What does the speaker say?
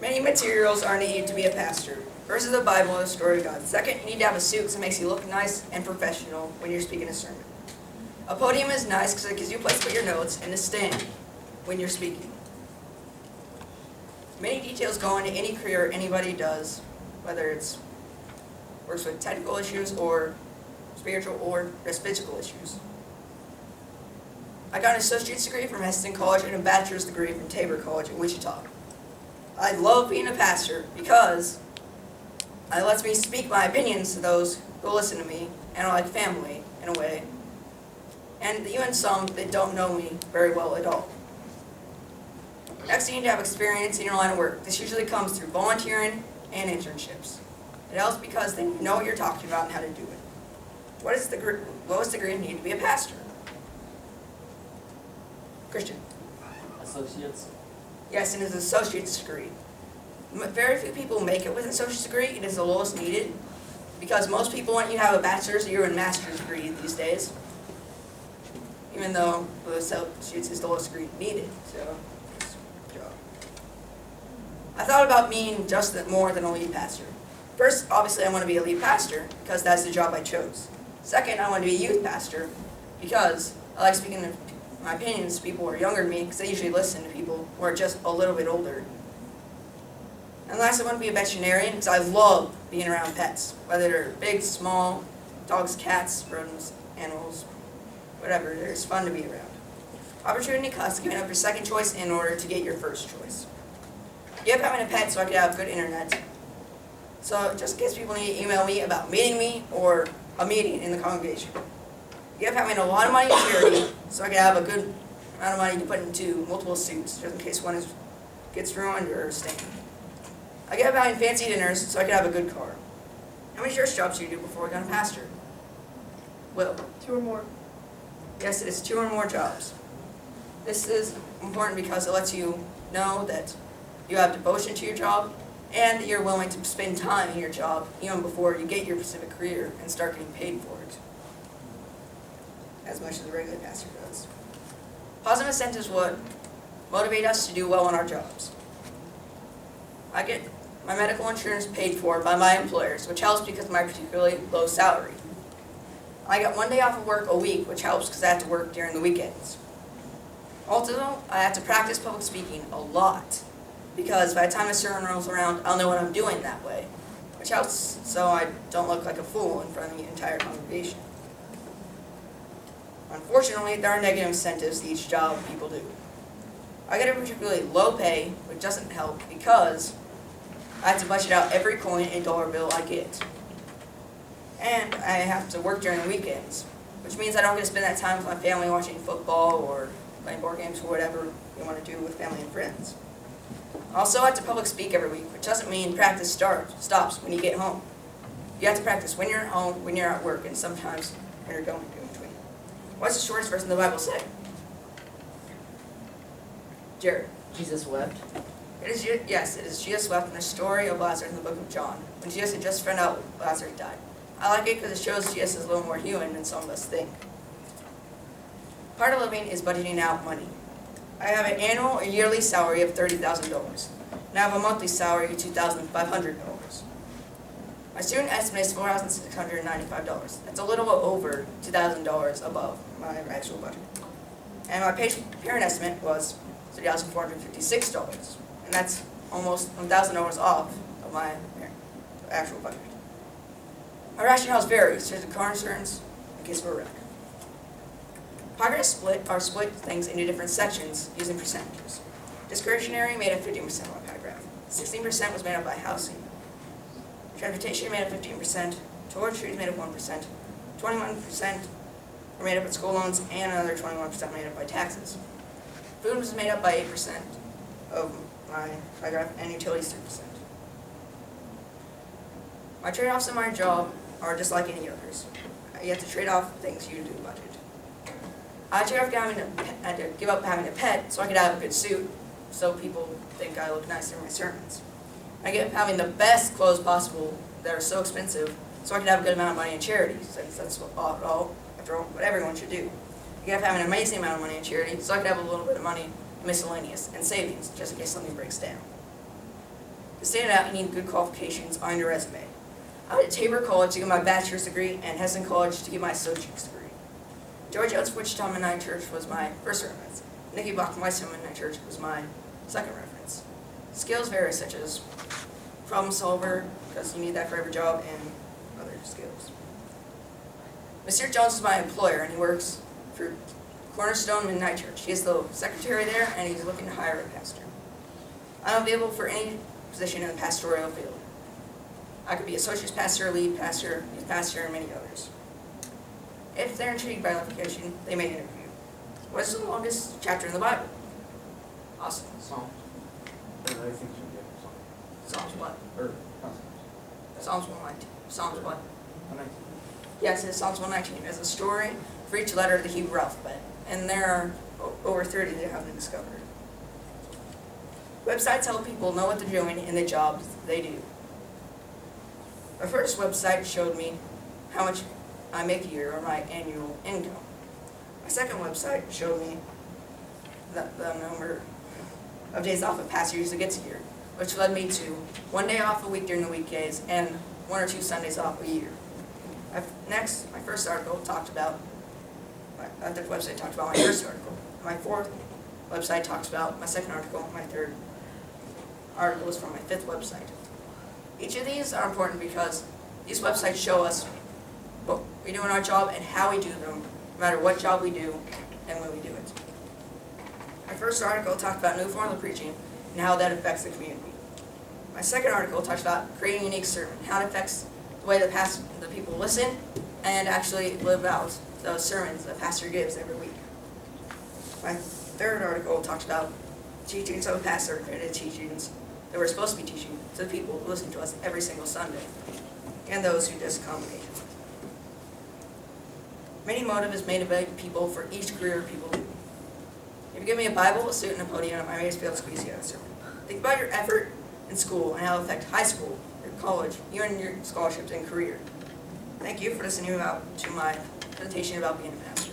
Many materials are needed to be a pastor. First is the Bible and the story of God. Second, you need to have a suit so it makes you look nice and professional when you're speaking a sermon. A podium is nice because it gives you a place to put your notes and to stand when you're speaking. Many details go into any career anybody does, whether it's works with technical issues or spiritual or just physical issues. I got an associate's degree from Hesston College and a bachelor's degree from Tabor College in Wichita. I love being a pastor because it lets me speak my opinions to those who listen to me and are like family in a way, and even some that don't know me very well at all. Next, you need to have experience in your line of work. This usually comes through volunteering and internships. It helps because then you know what you're talking about and how to do it. What is the lowest degree needed to be a pastor? Christian. Associates. Yes, it is an associate's degree. Very few people make it with an associate's degree. It is the lowest needed because most people want you to have a bachelor's or a master's degree these days, even though the associate's is the lowest degree needed. So, I thought about being just more than a lead pastor. First, obviously, I want to be a lead pastor because that's the job I chose. Second, I want to be a youth pastor because I like speaking my opinions to people who are younger than me because I usually listen to people who are just a little bit older. And last, I want to be a veterinarian because I love being around pets, whether they're big, small, dogs, cats, rodents, animals, whatever. It's fun to be around. Opportunity costs giving up your second choice in order to get your first choice. Give having a pet so I could have good internet. So just in case people need to email me about meeting me or a meeting in the congregation. Give having a lot of money in charity so I could have a good amount of money to put into multiple suits just in case one gets ruined or stained. I give having fancy dinners so I could have a good car. How many church jobs do you do before becoming a pastor? Will. 2 or more. Yes, it is 2 or more jobs. This is important because it lets you know that you have devotion to your job and that you're willing to spend time in your job even before you get your specific career and start getting paid for it, as much as a regular pastor does. Positive incentives would motivate us to do well in our jobs. I get my medical insurance paid for by my employers, which helps because of my particularly low salary. I get 1 day off of work a week, which helps because I have to work during the weekends. Also, I have to practice public speaking a lot because by the time the sermon rolls around, I'll know what I'm doing that way, which helps so I don't look like a fool in front of the entire congregation. Unfortunately, there are negative incentives to each job people do. I get a particularly low pay, which doesn't help because I have to budget out every coin and dollar bill I get. And I have to work during the weekends, which means I don't get to spend that time with my family watching football or playing board games or whatever you want to do with family and friends. Also, I have to public speak every week, which doesn't mean practice stops when you get home. You have to practice when you're at home, when you're at work, and sometimes when you're going in between. What's the shortest verse in the Bible say? Jared. Jesus wept. Yes, it is Jesus wept in the story of Lazarus in the book of John, when Jesus had just found out Lazarus died. I like it because it shows Jesus is a little more human than some of us think. Part of living is budgeting out money. I have an annual or yearly salary of $30,000, and I have a monthly salary of $2,500. My student estimate is $4,695. That's a little over $2,000 above my actual budget. And my parent estimate was $3,456, and that's almost $1,000 off of my actual budget. My ration house varies. There's a car insurance in case of a wreck. Progress split things into different sections using percentages. Discretionary made up 15% of my paragraph. 16% was made up by housing. Transportation made up 15%. Toiletries made up 1%. 21% were made up of school loans, and another 21% made up by taxes. Food was made up by 8% of my paragraph, and utilities 3%. My trade-offs in my job are just like any others. You have to trade off things you do budget. I trade off had to give up having a pet so I could have a good suit, so people think I look nice in my sermons. I give up having the best clothes possible that are so expensive, so I could have a good amount of money in charity, since that's what everyone should do. I give up having an amazing amount of money in charity, so I could have a little bit of money in miscellaneous and savings, just in case something breaks down. To stand out, you need good qualifications on your resume. I went to Tabor College to get my bachelor's degree and Hessen College to get my associate's degree. George Oates Wichita Mennonite Church was my first reference. Nicky Bach Weiss Mennonite Church was my second reference. Skills vary, such as problem solver, because you need that for every job, and other skills. Mr. Jones is my employer, and he works for Cornerstone Mennonite Church. He is the secretary there, and he's looking to hire a pastor. I'm available for any position in the pastoral field. I could be associate pastor, lead pastor, youth pastor, and many others. If they're intrigued by the application, they may interview. What is the longest chapter in the Bible? Awesome. Psalms. I think so, yeah. Psalms what? Or, Psalms 119. Psalms what? 119. Yes, it's Psalms 119. It's a story for each letter of the Hebrew alphabet, and there are over 30 that haven't discovered. Websites help people know what they're doing in the jobs they do. My first website showed me how much I make a year, or my annual income. My second website showed me the number of days off a pastor usually gets a year, which led me to 1 day off a week during the weekdays and 1 or 2 Sundays off a year. Next, my first article talked about, my third website talked about my first article. My fourth website talks about my second article. My third article is from my fifth website. Each of these are important because these websites show us what we do in our job and how we do them, no matter what job we do and when we do it. My first article talked about new form of preaching and how that affects the community. My second article talks about creating a unique sermon, how it affects the way the people listen and actually live out those sermons the pastor gives every week. My third article talks about teachings of a pastor and teachings that we're supposed to be teaching to the people who listen to us every single Sunday and those who just come occasionally. Many motive is made by people for each career people do. If you give me a Bible, a suit, and a podium, I may just be able to squeeze you out of a sermon. Think about your effort in school and how it affects high school, your college, even your scholarships and career. Thank you for listening to my presentation about being a pastor.